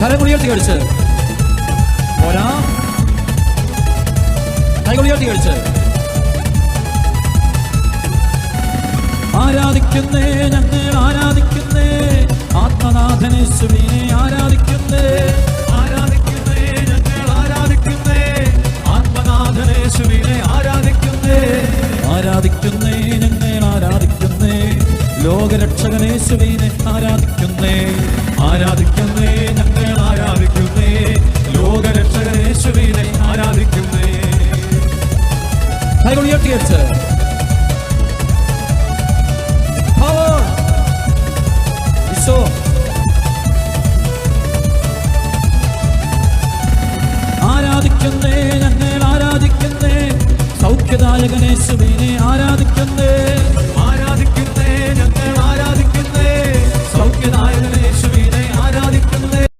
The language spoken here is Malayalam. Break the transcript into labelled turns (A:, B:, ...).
A: കരമുയർത്തി കഴിച്ച് പോരാ, കൈകൊളിയുയർത്തി കഴിച്ച് ആരാധിക്കുന്നേ, ഞങ്ങൾ ആരാധിക്കുന്നേ, ആത്മനാഥനേശുവിനെ ആരാധിക്കുന്നേ, ആരാധിക്കുന്നേ, ഞങ്ങൾ ആരാധിക്കുന്നേ, ആത്മനാഥനേശുവിനെ ആരാധിക്കുന്നേ, ആരാധിക്കുന്നേ, ഞങ്ങൾ ആരാധിക്കുന്നേ, ലോകരക്ഷകനേശുവിനെ ആരാധിക്കുന്നേ, ആരാധിക്കുന്നേ, ഞങ്ങൾ ആരാധിക്കുന്നേ, ലോകരക്ഷകനേശുവിനെ ആരാധിക്കുന്നേ. കൈകൊളിയുയർത്തി കഴിച്ച് ആരാധിക്കുന്നേ, ഞങ്ങൾ ആരാധിക്കുന്നേ, സൗഖ്യദായകനേശുവിനെ ആരാധിക്കുന്നേ.